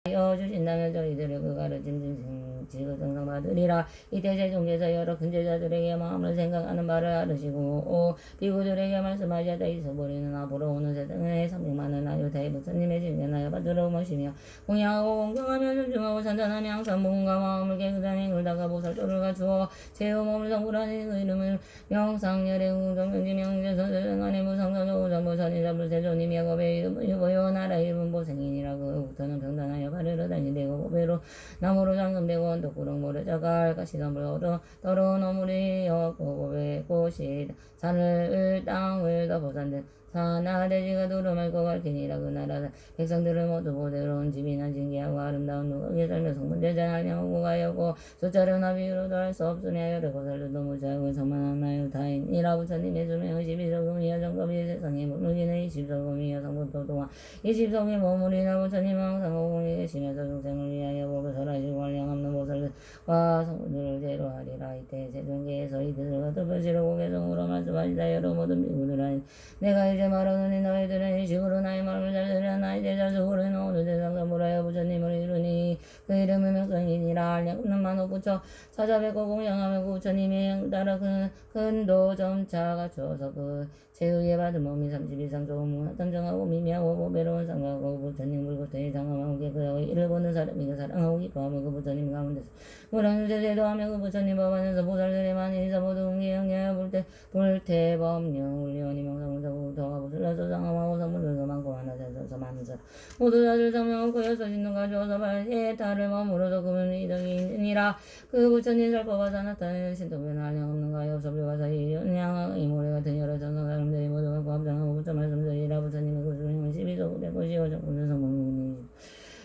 주신다면 저희들을 그 가르침 지극정성 받으리라. 이때 세종께서 여러 큰 제자들에게 마음을 생각하는 바를 알으시고 비구들에게 말씀하셨다. 있어버리는 앞으로 오는 세상에 300만을 하여 대부처님의 진견하여 받으러 모시며 공양하고 공경하며 존중하고 찬탄하며 항상 몸과 마음을 깨끗하니 울다가 보살도를 갖추어 제호 몸을 성불하니 그 이름을 명상열의 공정명지 명제선생안의 무상선조 우상보선이 잡을 세존이며 야곱의 이름은 유보요 나라의 이름은 보생이니라. 그부터는 평단하여 가르러 다니되고 보배로 나무로 잠금되고 언덕구렁 모래자갈 가시덤불 얻어 더러운 어물이 였고 보배 꽃이 산을 땅을 덮어산듯 사나 돼지가 두루말 것 갈기니라. 그 나라 백성들을 모두 보대로운 집이나 징계하고 아름다운 누각에 살며 성문대장 알량하고 가였고 숫자를 나비로도 할 수 없으니 하여를 고살도 무지하고 성만한 나요 다인이라. 부처님의 수명은 12서금이여 정법이 세상에 머물기는 20서금이여 성법도 동안 20성이 머무리나. 부처님은 항상 오공에 계시면서 중생을 위하여 법을 설하시고 한량 없는 보살과 성분들을 제로하리라. 이때 세종계에서 이들을 덮어지르고 개성으로 말씀하시다. 여러 모든 비구들아 내가 이제 말하노니 너희들은 이 식으로 나의 마음을 잘 들으라. 나의 제자 수고를 오늘 세상 선물하여 부처님을 이루니 그 이름은 명성이니라. 한량 없는 만호 부처 찾아뵙고 공양하며 그 부처님의 따라 큰도 점차 갖추어서 그 제의에 받은 몸이 32상 좋은 탐정하고 미미하고 보배로운 상가하고 부처님 물고태에 장엄하고 깨끗하고 이를 보는 사람이 그 사랑하고 기뻐하며 그 부처님 가운데서 무량주 제도하며 그 부처님 법안에서 보살들의 많이 인사 모두 응기응하여 불태법령 울리오니 명상문사고 더하고 슬라서 장엄하고 성문들도 많고 하나 세서서 많은 사람 모두 다들 성명하고 여섯 신동 가져와서 발에 달을 머무러서 그분 이덕이니라. 그 부처님 살법하사 나타내는 신통변 한량 없는가 엽섭류가 사이 연양 이모래 같은 여러 전성 사람들이 모두 갖고 합장하고 부처 말씀드리라. 부처님의 그 수명은 12조 950여 정군은 성문이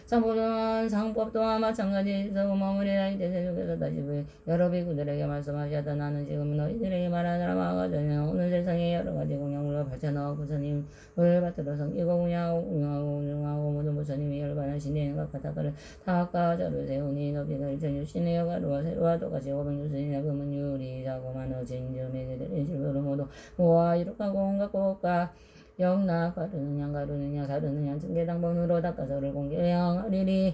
상보는 상법 또한 마찬가지에서 머무리라. 이때 세종께서 다시 여러 비구들에게 말씀하셨다. 나는 지금 너희들에게 말하느라 마가 전에 오늘 세상에 여러 가지 공양물과 발전하고 부처님을 받들어 섬기고 공양하고 모든 부처님이 열반하신 내가 가닥을 타악과 저를 세우니 너비가 일천유신의 여가루와 세루와 똑같이 500유순이나 금은 유리 자고만어 진주매들의 실로로 모두 모아 이룩하고 온갖 꽃과 영락 가르느냐 가르느냐 증계당번으로 닦아서를 공개하리리.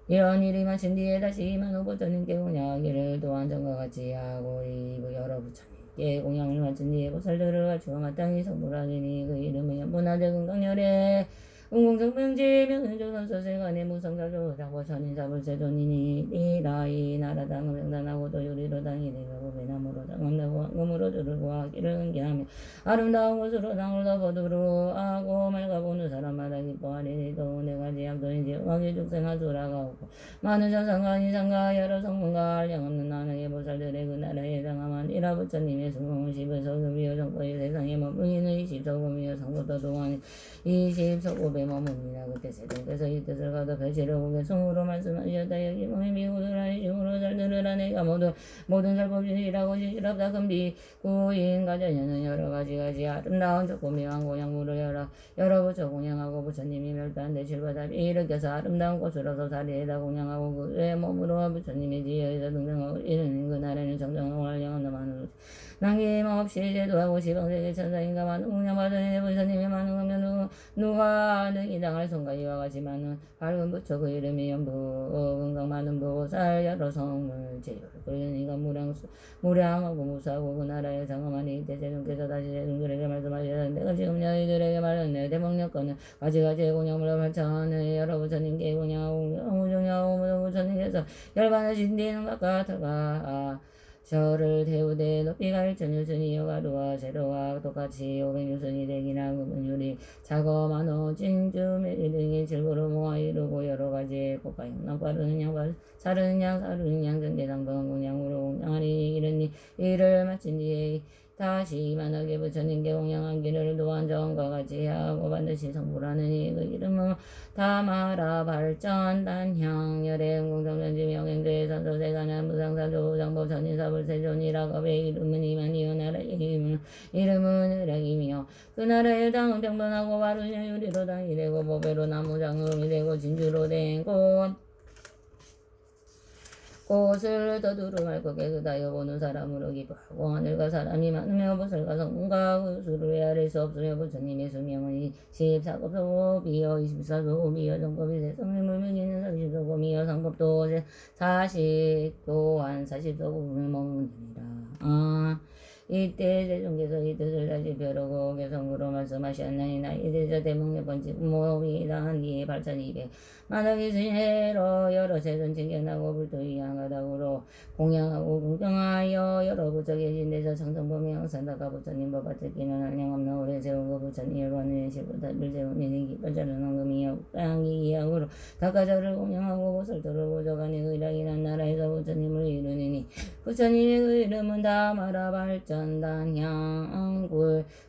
이런 일이 마친 뒤에 다시 만호 부처님께 공양하기를 또한 전과 같이 하고 이 여러 부처님께 공양을 마친 뒤에 보살들을 갖추어 마땅히 성불하리니 그 이름은 연분하되 금강열에 응공성명지 명은조선서세간의 무성자조 자고 천인사불 세존이니라. 이 나라 당은 명단하고도 유리로 당이 되고 배나무로 당은다고 황금으로 줄을 구하기를 응기하며 아름다운 곳으로 당을 덮어두루 하고 맑아보는 사람마다 기뻐하리니. 또 내가 지약도인지 응하게 죽생하수라가 없고 많은 자상과 이상과 여러 성문과 한량없는 나능의 보살들의 그 나라에 당함한 이라. 부처님의 수명은 10서금이여 정법이 세상에 머물기는 20서금이여 성법도 동안 20서금에 머뭅니다. 그때 세종께서 이 뜻을 가도 별지를 보게 성으로 말씀하셨다. 여기 몸이 미구들아 이식으로 잘 들으라. 내가 모든 살법진이라고 시시럽다. 금비 구인 가져녀는 여러 가지 아름다운 조금이 왕공양물을 여러 부처 공양하고 부처님이 멸도한 대실바다리 일으켜서 아름다운 꽃으로서 다리에다 공양하고 그의 몸으로 부처님의 지혜에서 등등하고 이르는 그 나라는 정정하고 한량한 나만으로 남김없이 제도하고 시방세계 천사인가 많은 공양받으니 부처님의 많은 하면 누가 능히 당할 손과 이와 같이 많은 밝은 부처 그 이름이 연부 건강 많은 보살 여러 성을 제요를 끌리니가 무량하고 무사하고 그 나라에 장엄하니. 이때 세종께서 다시 세종들에게 말씀하시되 내가 지금 너희들에게 말하는 대목력권은 가지가지의 공양물과 발전하는 여러 부처님께 공양하고 부처님께서 열반하신 뒤에는 각각 들어가 저를 대우되 높이가 1천유순이 여가루와 세로와 똑같이 500유순이 되기나 금은 유리 작어 만호 진주 메리 등의 질구로 모아 이루고 여러 가지의 꽃과 향락 바르는 양 사르는 양 사르는 양 전계당번 공양으로 공양하니. 이르니 이를 마친 뒤에 다시 만하게 부처님께 공양하기를 또한 전과 같이 하고 반드시 성불하느니. 그 이름은 다마라 발전 단향 열행 공성전지 명행대 선서세간한 무상사조 장법 전인사불 세존이라. 겁의 이름은 이만이요 나라의 이름은 의락이며 그 나라의 당은 평변하고 바르냐 유리로 당이 되고 보배로 나무 장음이 되고 진주로 된 꽃을 더 두루말고 깨끗하여 보는 사람으로 기뻐하고 하늘과 사람이 많으며 보살과 성문과 그 수를 헤아릴 수 없으며 부처님의 수명은 24급소 비어 24소 비어 정법이 세성의 물명이는 30소 미여 상법도 40 또한 40소 부분을 먹느니라. 이때 세종께서 이 뜻을 다시 벼르고 개성으로 말씀하셨나이다. 이때저 대목의 번째 부모이란 이에 발전 200 만학이 스니로 여러 세존 칭견하고 불토이 양가닥으로 공양하고 공경하여 여러 부처 계신 데서 창성범위 항산다가 부처님 법화 듣기는 한량없는 오래 세운 거 부처님 일관의 실보다 밀세운 일이 기발자는 황금이여 땅이 이양으로 닭가자를 공양하고 보살도를 보조간이 의락이 난 나라에서 부처님을 이루니니 부처님의 그 이름은 다 마라 발전단향굴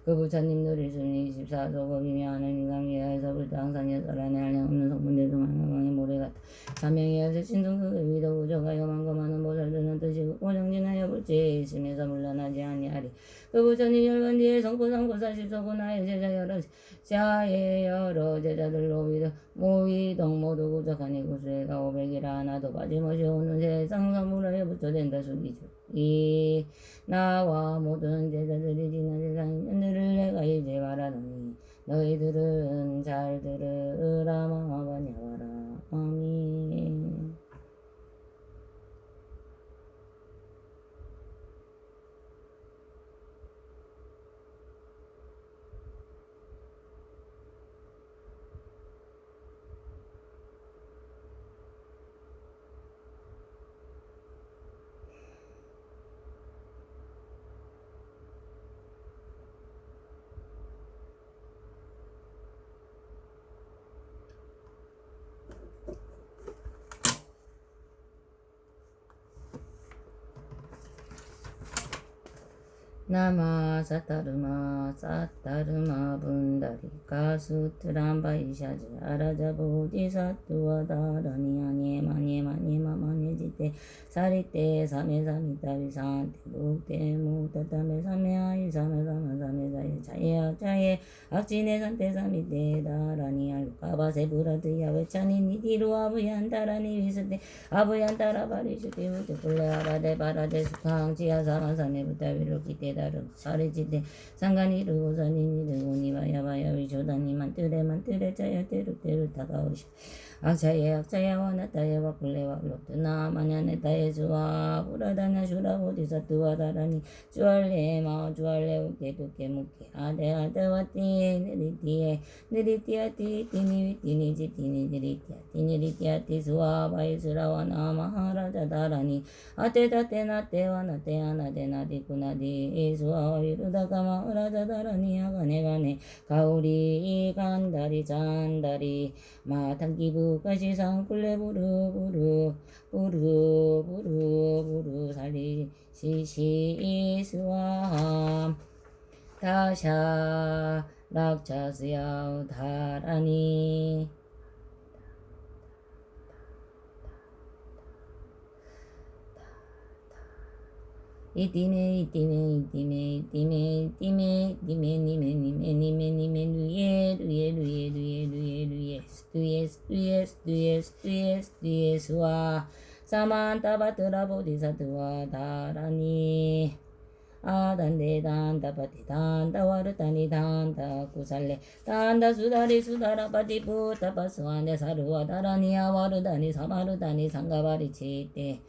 그 부처님 누리수니 24소급이며 하늘 강위하에서 불타항산이 설안에 한량없는 성분대중 강의 모래같다. 사명이하여 신성그 위도 우정하여 만금하는 보살들은 뜻이고 고정진하여 불지에 있으면서 물러나지 아니하리. 그 부처님 열반 뒤에 성포상포 40소고 나의 제자 여러 자의 여러 제자들로 모이동 모두 구적하니 구수해가 500이라 하나도 빠짐없이 오는 세상 선물하여 부처된다 숙이죠. 이 나와 모든 제자들이 지난 세상 인연들을 내가 이제 말하노니 너희들은 잘 들으라 마마바냐와라. 아멘. 나마 사타르마 분다리카 수트람바이샤지 아라자 보디사투와 다라니 아니에 지테 사리테 사메 사미타비 산테 북테 무타타메 사메 아이 사메 자예 자예 악진에 산테 사미테 다라니 알루카바세 부라드야 외차니 니디루 아부얀 다라니 위스테 아부얀 다라바리슈테 우테 굴레 아라데 바라데 수캉 지하사마사네 부타비로 기테 다른 사리지대 상간이 르고사니 르고니바야바야 위조다니 만뜨레 짜야 때루 다가오시 악차에 와나타에 와플레와 롭드나 마냐네 타에 주와 부라다냐 슈라보디사트와 다라니 주알레 우케 무케 아데 느리티아티 티니리티아티 수와 바이스라와 나마하라자 다라니 아테다테나테와 나테아나데 나디쿠나디 수와 위루다가마 으라자 다라니 아가네 가오리 간다리 잔다리 마탄기부까지상 꿀레 부르 살리 시시스와 다샤 락차스야 다라니 이띠메 루예 수아 사만타바트라 보디사트와 다라니 아단데 단다바티 단다와르타니 단다 구살레 단다 수다리 수다라바티 부타바스완데 사르와 다라니아 와르다니 사마르다니 상가바리 치테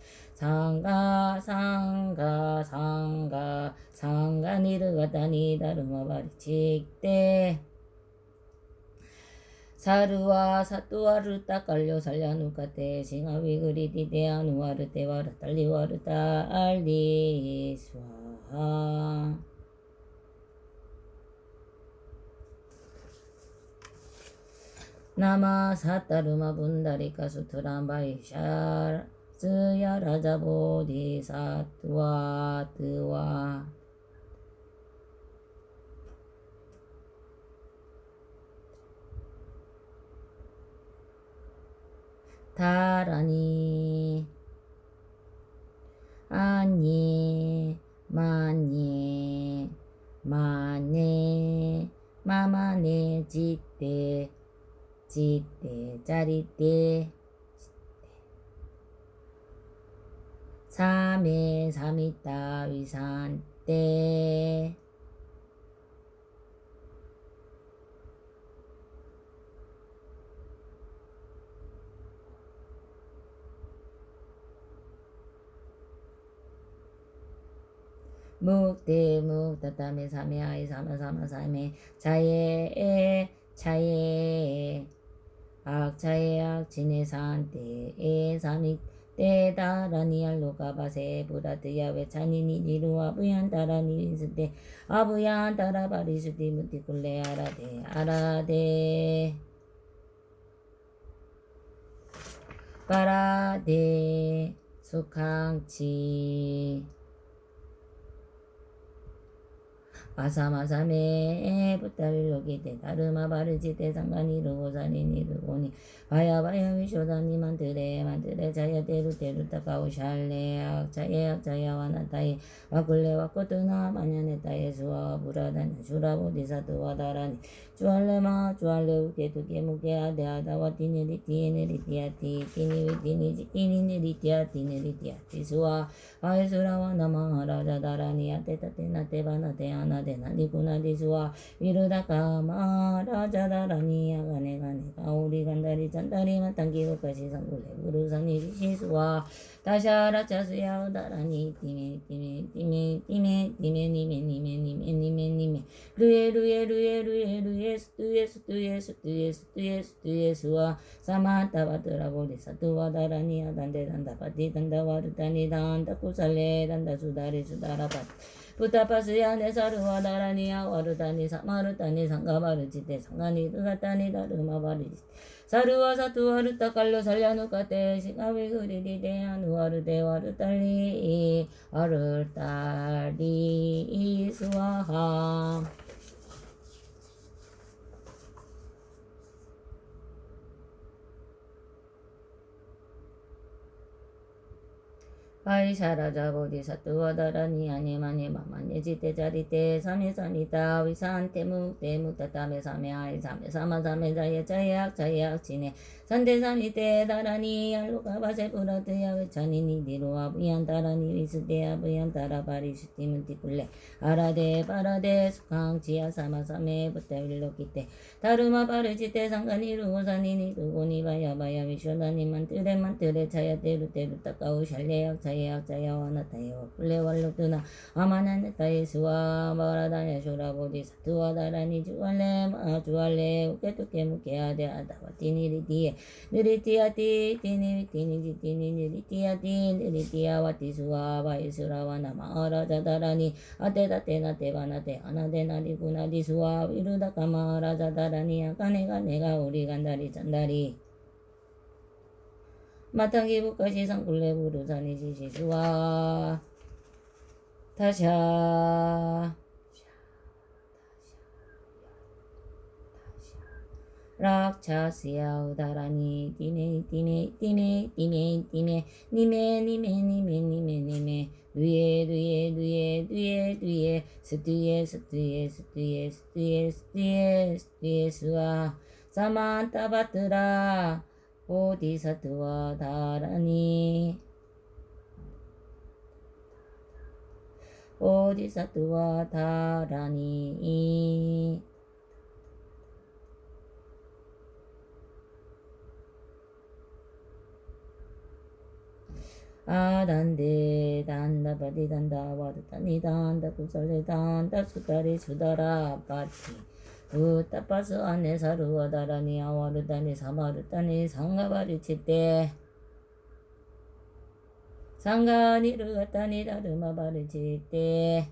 상가니르가다니 다르마바리 치테 사르와 사뚜와르 따깔려 살려누카테 싱하위 그리디데 아누와르 테와르 달리와르 따알리 스와 나마 사따르마 분다리카 수트람바이샤 스야 라자 보디사투와 뜨와 다라니 아니 마니 마네 마마네 지떼 짜리떼 삼에 삼이따 위산때 묵대 묵다따메 삼에 아이 삼아 삼아 삼에 자에 자에 악자에 악진에 산때에 삼이 때다라니 알로가바세 부라트야 외찬이니 니루아 부얀따라니 린스때 아부얀따라 바리수디 무티쿨레 아라데 아라데 빠라데 수캉치 마사마사메 부타릴로기테 다르마 바르지테 상가니르고사니니르고니 바야바야 위쇼다니 만드레 자야테루테루 타카우샬레 악자예 악자야 와나타이 와굴레 와코트나 마냐네타예 수아 부라다니 슈라보디사투와다라니 주알레마 주알레 우케투케 무케 아데아다와 티니리티에네리티아티 티니위티니지 티니니리티아티니리티아티 수아 아이수라와 나마하라자다라니 아테타테나테바나테 아나데나니구나디수아 위르다카마 라자다라니 아가네가네가 우리간다리 잔다리 마탄기고까지 상굴레 부르사니 시수아 다샤라차수야 우다라니 티메 루에 수아 사마타바트라 보리사투와 다라니 아단데단다 바티단다 와르타니 단다 쿠살레 단다 수다리 수다라바 부타파스야 네사르와 다라니야 와르타니 사마르타니 상가바르지테 상가니 르가타니 다르마바리지 사르와 사투와르타 칼로 살야누카테 시가위 그리디데 아누와르데 와르탈리 아르탈리 수아하 아이샤라자 보디사투와 다라니 아니마니 마마니지테 자리테 사메사미타 위산테 묵테 묵타타메 사메 아이 사메 사마 사메 자약 지네 산데사미테 다라니 알로가바세 부라트야 외차니니 니로아 부얀 다라니 위스데야 부얀 다라 바리슈티 문티쿨레 아라데 바라데 수캉치야 사마 사메 부타윌로키테 다르마 바르지테 상가니 루고사니니 루고니 바야바야 위쇼다니 만뜨레 차야테 루테 루타카우 샬레약 자야 와나타야 와플레왈로트나 아마나네타예 수아 바라다냐 쇼라보디 사투와 다라니 주알레 우케투케 무케아데 아다와 티니리티에 느리티아티 티니지 티니리티아티 느리티아와티 수아 바이수라와 나마아라자다라니 아테다테나 테바나테 아나데나리구나디 수아 위루다카마라자다라니 아카네가 내가 우리 간다리 잔다리 마탕기부까지 상굴레 부르사니 지시수와 다샤 락차스야 우다라니 티메 니메 뒤에 스티에 수아 사만타바트라 보디사투와 다라니 아단데 단다 바디 단다 와르타니 단다 구설레 단다 수다리 수다라 바티 우타파스 안에 사루와 다라니 아와르다니 사마르다니 상가바리치테 상가니르가타니 다르마바리치테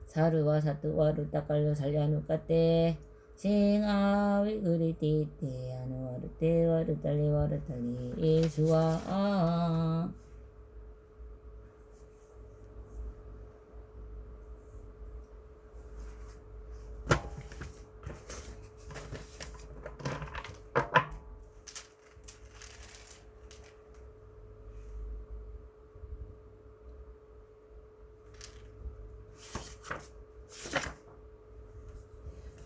사루와 사투와 루타칼로 살야누카테 싱아위 그리티테 아누와르테 와르탈리 예수아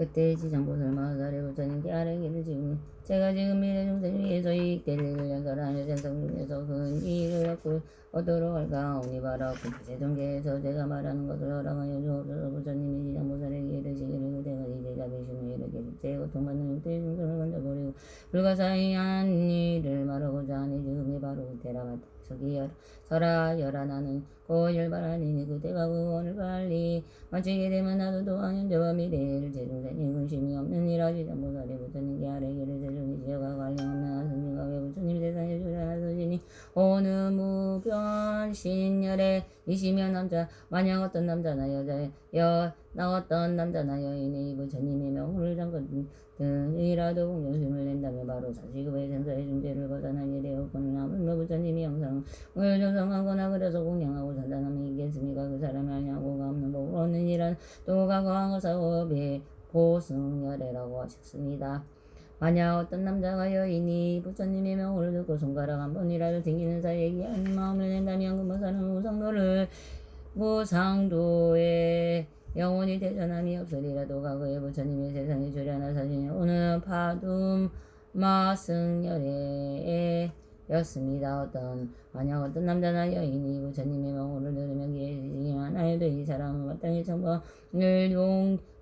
그때 지장보살 마하사리 부처님께 아뢰기를 지금 제가 지금 미래 중생 위에서 이익될 일을 연설하는 전성 중에서 큰 이익을 얻도록 할까 오니바라 그때 종계에서 제가 말하는 것을 허락하여 주옵소서. 부처님이 지장보살에게 이르시기를 그대가 이제자 되시는 이르기를 제 고통받는 육대의 중생을 건져버리고 불가사의한 일을 말하고자 하니 지금이 바로 그때라 같다. 서라 열아 나는 곧 열반하니니 그때가 그 원을 빨리 마치게 되면 나도 또한 현재와 미래를 제중생이 근심이 없느니라. 지장보살이 부처님께 아뢰기를 세종이 지어가 관련 없는 하승진과 왜 부처님 세상에 주량하시니 어느 무변 신열에 이시면 남자 만약 어떤 남자나 나 어떤 남자나 여인이 부처님의 명호를 잠깐이라도 공경심을 낸다면 바로 사시급의 생사의 중재를 벗어난 일에 없거늘 하물며 부처님이 영상을 조성하거나 그래서 공양하고 산다하면 있겠습니까? 그 사람이 아니하고가 없는 복을 얻느니라. 또 과거한 사업의 보승열애라고 하셨습니다. 만약 어떤 남자가 여인이 부처님의 명호를 듣고 손가락 한 번이라도 튕기는 사이에 기한 마음을 낸다면 그 모사는 무상도에 영원히 대전함이 없으리라도 과거에 부처님이 세상에 주려나 사진이 오는 파둠 마승열애 였습니다. 만약 어떤 남자나 여인이 부처님의 명호를 들으면 기회지만 하여도 이 사람은 마땅히 천번을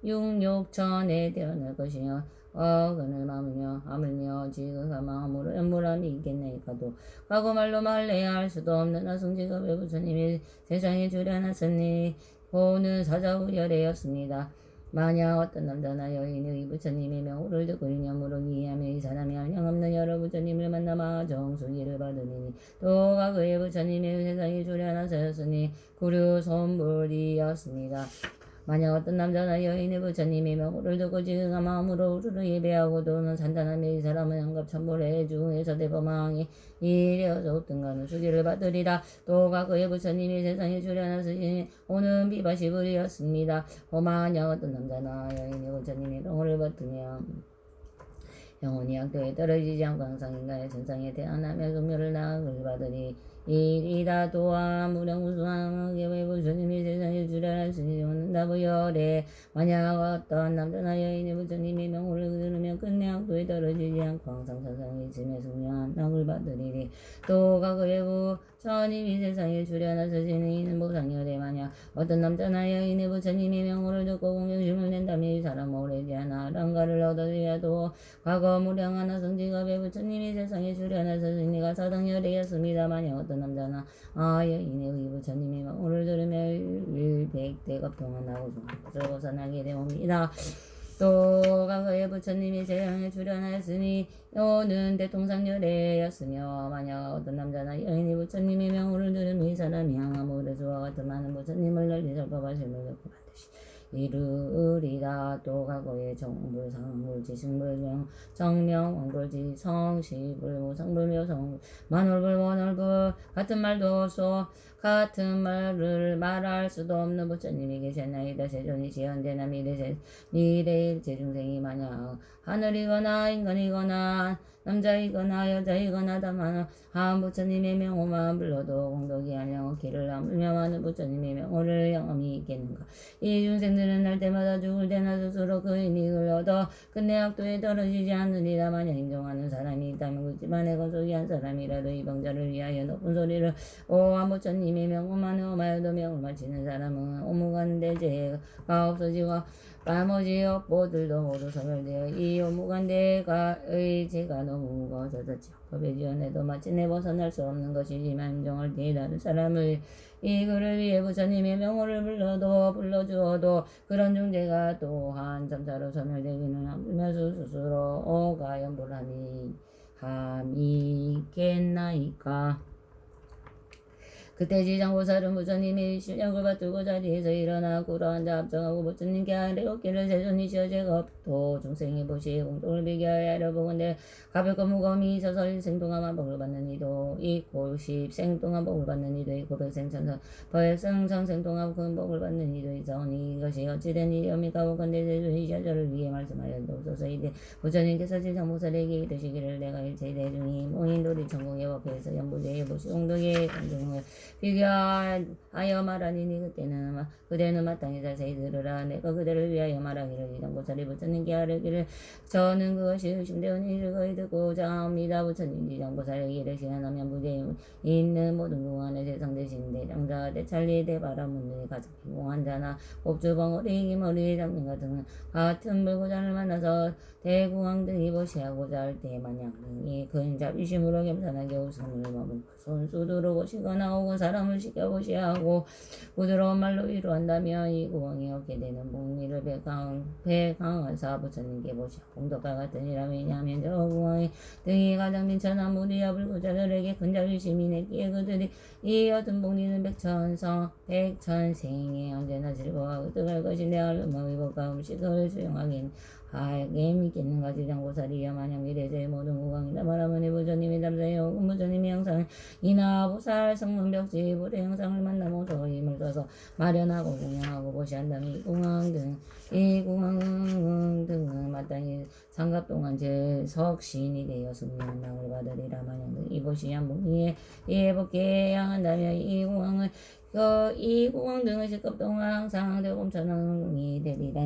육육천에 태어날 것이며 그늘 하물며 지극한 마음으로 연보람이 있겠나이까도 과거 말로 말해야 할 수도 없는 아승지급의 부처님이 세상에 주려놨으니 고는 사자우열애였습니다. 만약 어떤 남자나 여인이 부처님의 명호를 듣고 일념으로 이해하며 이 사람이 한량없는 여러 부처님을 만나 마정수기를 받으니 또 과거에 부처님의 세상에 주려나서였으니 구류 선불이었습니다. 만약 어떤 남자나 여인이 부처님의 명호를 듣고 지극한 마음으로 우르르 예배하고 또는 산단하며 이 사람은 양갑천불의 중에서 대범하게 이래어서 없든가는 수기를 받으리라. 또 과거에 부처님이 세상에 주려나서시니 오는 비바시불이었습니다. 만약 어떤 남자나 여인이 부처님의 명호를 받으며 영혼이 악도에 떨어지지 않고 항상 인간의 천상에 태어나며 성묘를 나을 받으니 이리다 또한 무량무수하게 왜 부처님이 세상에 주려하시니 온다부열에 만약 어떤 남자나 여인이 부처님의 명호를 들으면 끝내 악도에 떨어지지 않고 항상 천상에 있으며 성묘한 낙을 받으리니 또 과거에 부처님이 세상에 주려하시니 이는 보상열에 만약 어떤 남자나 여인이 부처님의 명호를 듣고 공경심을 낸다면 이 사람 오래지 않아 랑가를 얻어들여도 과거 무량한 아성지갑에 부처님이 세상에 주려하시니가 사당열애였습니다. 만약 어떤 남자나 여인이 의 부처님의 명호를 들으며 일백대갑 동안 나고 중에서 벗어나게 되옵니다. 또 과거에 부처님이 세상에 주려하였으니 오는 대통상열애였으며 만약 어떤 남자나 여인이 부처님의 명호를 들으며 이 사람이 향하물의 수와 같은 많은 부처님을 널리 설법하심을 겪고 반드시 이르리라. 또 과거에 정불, 상불, 지승불, 정명, 원불, 성시불, 무상불, 묘성불, 만월불, 원월불 같은 말도 없소. 같은 말을 말할 수도 없는 부처님이 계셨나이다. 세존이 지연되나 미래일 제중생이 만약 하늘이거나 인간이거나 남자이거나 여자이거나 다만 한 부처님의 명호만 불러도 공덕이 한량 길을 하물며 많은 부처님의 명호를 영험히 있겠는가. 이 중생들은 날 때마다 죽을 때나 스스로 그 이익을 얻어 끝내 악도에 떨어지지 않느니라. 만약 인정하는 사람이 있다면 그렇지만 내가 소기한 사람이라도 이 병자를 위하여 높은 소리를 오한 부처님의 명호만 엄하여도 명을 마치는 사람은 오무간대죄가 없어지고 나머지 업보들도 모두 소멸되어 이 오무간대의 죄가 너무 무거워서 법에 지어내도 마침내 벗어날 수 없는 것이지만 인정할 때에 다른 사람을 이 그를 위해 부처님의 명호를 불러주어도 그런 중죄가 또한 점차로 소멸되기는 하면서 스스로 오가 연불하니 함이겠나이까. 그때 지장보살은 부처님이 실력을 받들고 자리에서 일어나 꿇어앉아 합정하고 부처님께 아뢰옵기를 세존이 지어 제가 또 중생이 보시에 공동을 비교하여 알아보건대 가볍고 무거움이 있어서 일생동안 복을 받는 이도 있고 십생동안 복을 받는 이도 있고 백생동안 큰 복을 받는 이도 있사오니 이것이 어찌된 일이옵니까? 보건대 세존이 저를 위해 말씀하였옵소서. 이때 부처님께서 지장보살에게 이르시기를 내가 일체 대중이 모인 도리 천공의 법회에서 연부제의 보시 공덕의 공정을 비교하여 말하니니 그대는 마땅히 자세히 들으라. 내가 그대를 위하여 말하기를 지장보살이 부처님께 아뢰기를 저는 그것이 의심되오니 즐거이 듣고자 합니다. 부처님 지장보살에게 이르시나면 무대에 있는 모든 공안의 세상 대신 대장자 대찰리 대바라문들이 가장 공한 자나 곱주벙어리 머리 장면 같은 불고자를 만나서 대공황 등이 보시하고자 할 때 마냥 등이 근잡이심으로 겸손하게 웃음을 머문 손수 두르고 시거나 혹은 사람을 시켜보시하고 부드러운 말로 위로한다면 이 공황이 얻게 되는 복리를 배강하사 부처님께 보시하 공덕과 같은 이라. 왜냐하면 저 공황이 등이 가장 민천한 무리와 불구자들에게 근잡이심이 내기에 그들이 이 얻은 복리는 백천생에 언제나 즐거워하고 뜨거울 것인데 얼마의 법과 음식을 수용하긴 하게 믿겠는가. 지장보살이여 만약 미래세의 모든 구강이다 말하면 부처님이 답사해요. 부처님이 항상 이나 보살 성문벽지 불의 형상을 만나면서 힘을 써서 마련하고 공양하고 보시한다면 이 공황 등은 마땅히 상갑 동안 제석신이 되어 승리한 낭을 받으리라. 만약 이 보시한 복리에 예복게 향한다면 이 공황 등은 시급 동안 항상 대검천왕이 되리라.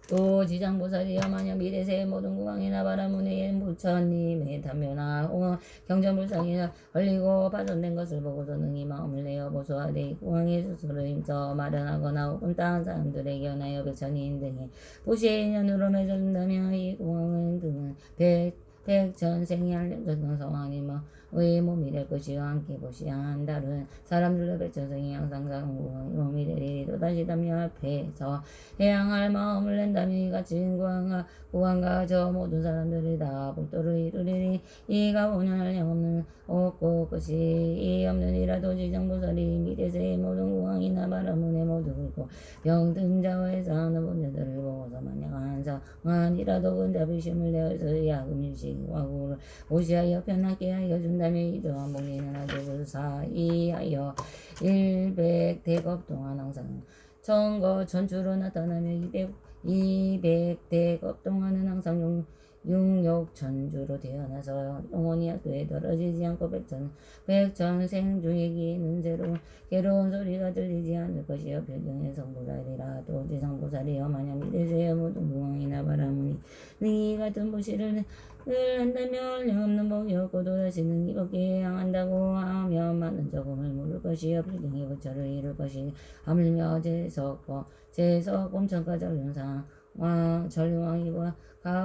또 지장보살이여 만약 미래세의 모든 구강이나 바라문의 부처님의 담요나 홍어 경전불상이나 걸리고 파손된 것을 보고서 능히 마음을 내어 보소하되 이 구강의 스스로 힘써 마련하거나 혹은 다른 사람들에게 연하여 백천인 등의 부시의 인연으로 맺어준다면 이 구강 등은 백천생이 한량전 성왕이 의 몸이 될 것이요 함께 보시한 다른 사람들도 백천생이 항상 상구왕이 몸이 되리니 또다시 담요 앞에서 해양할 마음을 낸다면 이같이 구강과 저 모든 사람들이 다 복도를 이루리니 이가 본연할 영없는 없고 끝이 이 없느니라도 지장보살이 미래세의 모든 구강이나 바라문의 모두 굵고 병든 자와의 사는 본자들을 보고서 만약 한 상환이라도 근잡이심을 내어서 야금일식 와구를 오시하여 편하게 하여 준다면 이러한 복리는 아주 불사이하여 100대겁 동안 항상 천거 천주로 나타나며 200대겁 동안은 항상 육욕천주로 태어나서 영원히 학교에 떨어지지 않고 백천생 중에 기는 괴로운 소리가 들리지 않을 것이요 별경의 성보살이라. 또 지상보살이여 만약 미래세의 모든 구강이나 바라문이 능히 같은 보시를 한다면 영없는 복이었고 또다시 능히 벗게 향한다고 하면 많은 적음을 물을 것이요 별경의 부처를 이룰 것이 하물며 제석 꼼천과 전륜왕이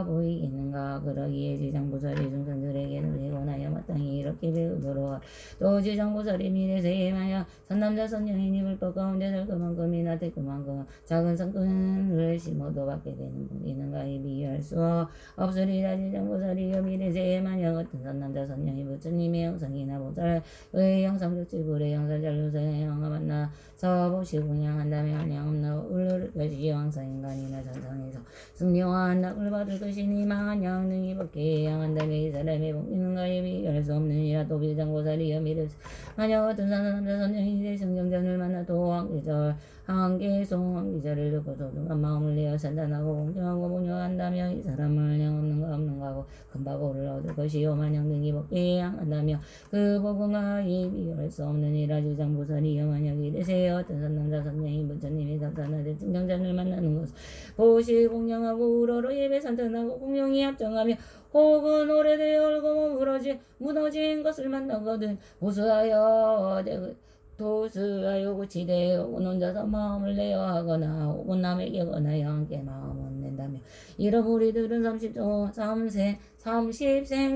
보이겠는가. 그러기에 지장보살이 중생들에게는 배운하여 마땅히 이렇게 배우도록. 또 지장보살이 미래세에 만약 선남자 선녀인이 불법 가운데 그만큼이나 그만큼 작은 성근을 심어도 받게 되는 분이는가. 이 비유할 수 없으리라. 지장보살이여 미래세에 만약 어떤 선남자 선녀인 부처님의 형상이나 보살의 형상격지 불의 형상 전륜사의 형을 만나서 보시고 공양한다면 양없는 울를 것이요 항상 인간이나 전상에서 승려한 낙을 받을 것이니 만약 능히 벗게 향한다면 이 사람의 복리는가에 비교할 수 없느니라. 또 비장보살이여 미래세 만약 어떤 남자 선녀인이 대승경전을 만나도 한계송한기절을 듣고 소중한 마음을 내어 산단하고 공정하고 분용한다면 이 사람을 영없는가 없는가 하고 금박오를 얻을 것이요 만약 능히 벗게 향한다면 그 복음과에 비교할 수 없느니라. 지장보살이여 만약 이르세 어떤 남자 선녀인 부처님이 답사나 대승경전을 만나는 것을 보시 공양하고 우러러 예배 산탄하고 공용이 합정하며 혹은 오래되어 얼고 무너진 것을 만나거든 도수하여 고치되 혹은 혼자서 마음을 내어 하거나 혹은 남에게 권하여 함께 마음을 낸다며 이런 우리들은 30생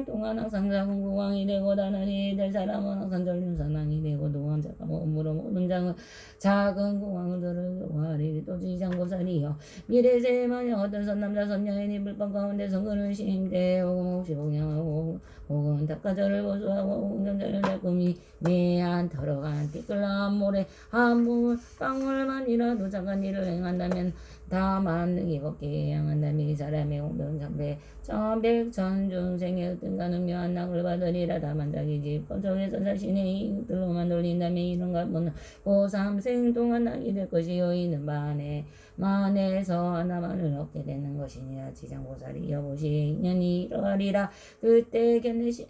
동안 항상 작은 구강이 되고 다나니 될 사람은 항상 전륜사망이 되고 노함자가 몸으로 모든 작은 구강들을 구하리. 또 지장보살이여 미래세에 만약 어떤 선남자 선녀인이 불법 가운데 성근을 심대하고 혹시 공양하고 혹은 닭가절을 보수하고 혹은 경전을 달꿈이 매한 털어간 띠끌한 모래 한 방울만이라도 작은 일을 행한다면 다만 능히 벗게 향한다면 이 사람의 공병장배 천백천중생의 어떤가는 묘한 낙을 받으리라. 다만 자기 집 건성에서 자신의 이익들로만 돌린다면 이런 것은 고삼생 동안 낙이 될 것이요 이는 만에서 하나만을 얻게 되는 것이니라. 지장보살이 여보시 인연이 이러하리라. 그때 견내시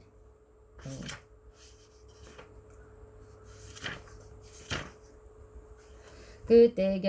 그때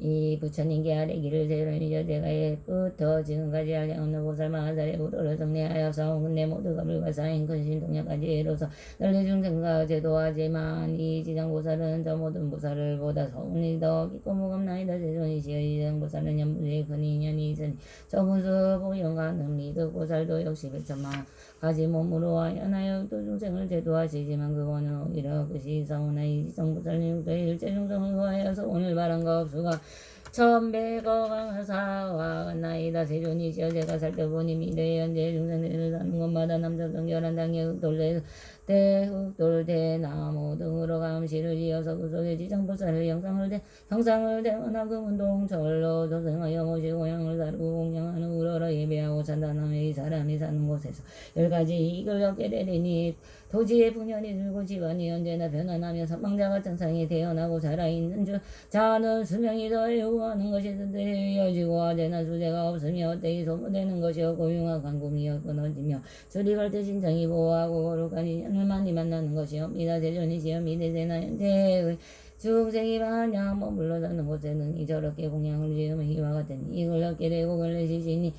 이 부처님께 아뢰기를 세로니 여제가 옛부터 지금까지 알리 없는 보살 마하살의 우도를 정리하여 싸운 근데 모두가 불가사인 근신 동력까지 이로써 널리 중생과 제도하지만 이 지장보살은 저 모든 보살을 보다 서운이 더 깊고 무겁나이다. 세존이시여 이 지장보살은 연부의 근인연이 있으니 저 분수 보영과 능리득 보살도 역시 백천만 가지 몸으로 하여 또 중생을 제도하시지만 그거는 오히려 그시 사오나 이 지성보살님 그 일체 중생을 구하여서 오늘 바란 거 없수가 천배거 강사와 나이다. 세존이시여 제가 살펴보니 미래의 현재 중생들을 사는 곳마다 남자성결한 당의 흑돌대 대흑돌 대나무 등으로 감시를 이어서 그 속에 지장보살을 형상을 대원하 그 운동절로 조생하여 모시고 양을 다루고 공양하는 우러러 예배하고 찬단하며 이 사람이 사는 곳에서 10가지 이익을 얻게 되리니 도지의 분열이 들고 집안이 언제나 변환하며 사망자가 천상에 태어나고 살아있는 자는 수명이 더 요구하는 것이 이어지고 아재나 수재가 없으며 헛되이 소모되는 것이 없고 흉악한 꿈이 끊어지며 수리갈 때 신장이 보호하고 거룩한 인연을 많이 만나는 것이옵니다. 세존이시여 미대세나 현재의 중생이 마냥 머물러 사는 곳에는 이 저렇게 공양을 지으며 이와 같은 이익을 얻게 되고 결례지시니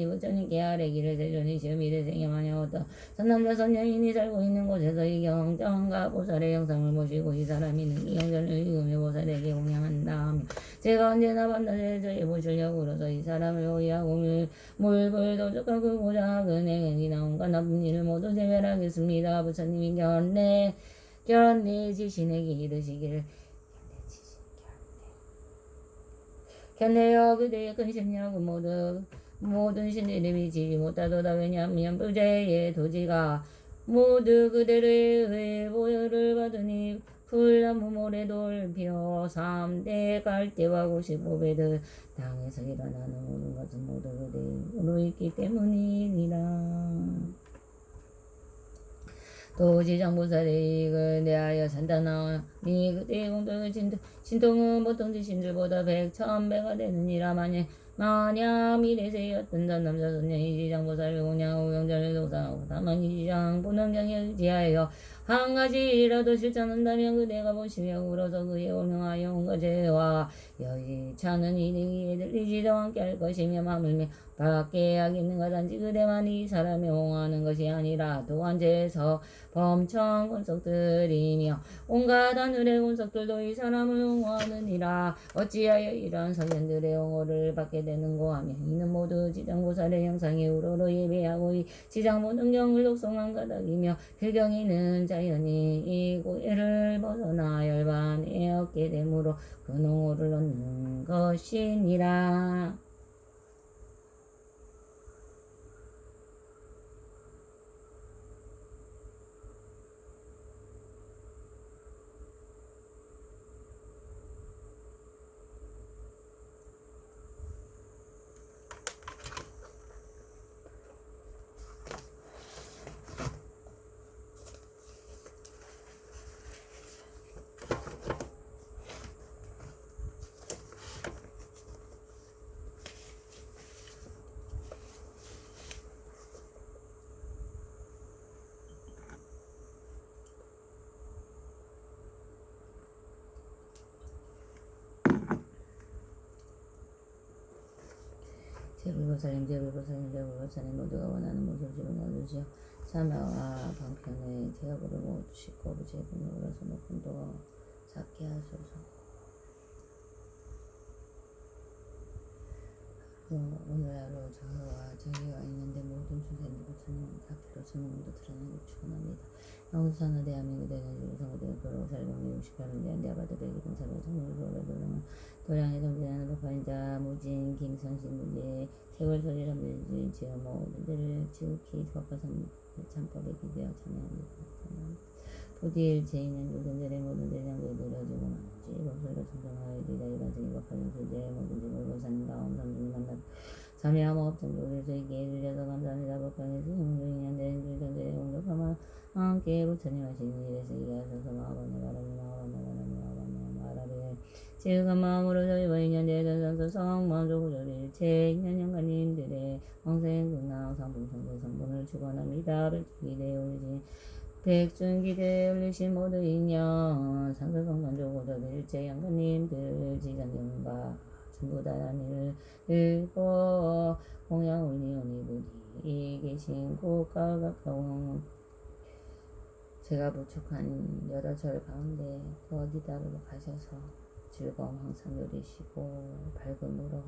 부처님께 아뢰기를 세존이시여 미래생에 마냥 어떤 선남자 선녀인이 살고 있는 곳에서 이 경정과 보살의 형상을 모시고 이 사람이 이 경전을 읽으며 보살에게 공양한다 하며 제가 언제나 반드시 저희 보시려고 그러서 이 사람을 호위하고 물불 도적하고 고작은 행위나 온갖 나쁜 일을 모두 제멸하겠습니다. 부처님이 견내지신에게 이르시기를 견내여 그대의 근심력 모든 신들이 미치지 못하도다. 왜냐하면 부재의 도지가 모두 그대를 의해 보혈을 받으니 풀나무 모래 돌펴 3대 갈대와 95배들 땅에서 일어나는 모든 것은 모두 그대의 힘으로 있기 때문이니라. 또 지장보살의 이익을 내하여 산다나니 그때의 공덕의 신통은 보통 지신들보다 100,000배가 되느니라. 만약 미래세였던 남자 선녀이 지장보살을 공양하고 경전을 독상하고 다만 이 지장 보는 경에 의지하여 한 가지라도 실천한다면 그대가 보시며 울어서 그의 오명하여 온갖 죄와 여의찮은 이득이 들리지도 않게 할 것이며 마물며 밖에 하겠는가. 단지 그대만이 이 사람이 옹호하는 것이 아니라 또한 죄에서 범청 권속들이며 온갖 하늘의 권속들도 이 사람을 옹호하느니라. 어찌하여 이러한 선현들의 옹호를 받게 되는고 하며 이는 모두 지장보살의 형상에 우러러 예배하고 이 지장보는 경을 독송한 까닭이며 그 경이는 자연히 이 고해를 벗어나 열반에 얻게 되므로 그 옹호를 얻는 것이니라. 제불보살님 모두가 원하는 모습을 얻으시어 참여와 방편의 태엽으로 모두시고 제분으로서 높은 도 작게 하소서. 오늘 하루 저와 저희와 있는데 모든 중생들 부처님 앞으로 증명도 드러내고 축원합니다. 영산의 대한민국 대전주로 성도된 도로 살롱의 68을 대한 대아바드의 기본사로 성물로를 도량의 정진하는 법화인자 무진 김선신 문제 세월소리 잠들지 지어 모든 데를 지옥히 법화선 참법에 기대어 참여합니다. 부디일 제인은 모든 데의 모든 대장들이 누려지고 많지 법설로 성장하여 이리다 일반적인 법화는 소재의 모든 집을 보사님 가운 성중이 만나 참여함 업정도에서 이기에 주셔서 감사합니다. 법화에서 성중이 되는 주정들의 공덕하마 함께 부처님 하시니 이래서 이하셔서 마하반네 바람이 마하반네 바람이 마하반네 마하라비에 지금 마음으로 저희와 인연 대전선서 성만조구절일체 인연 영가님들의 왕생근나 상분성도 성분을 주관합니다. 백중기대 백중기대 올리신 모두 인연 상서성만조구절일체 영가님들 지장경과 전부 다 단일을 읽고 공양 올리오니 부디 계신 곳과 가까운 제가 부축한 여러 절 가운데 그 어디다로 가셔서 즐거움 항상 누리시고 밝음으로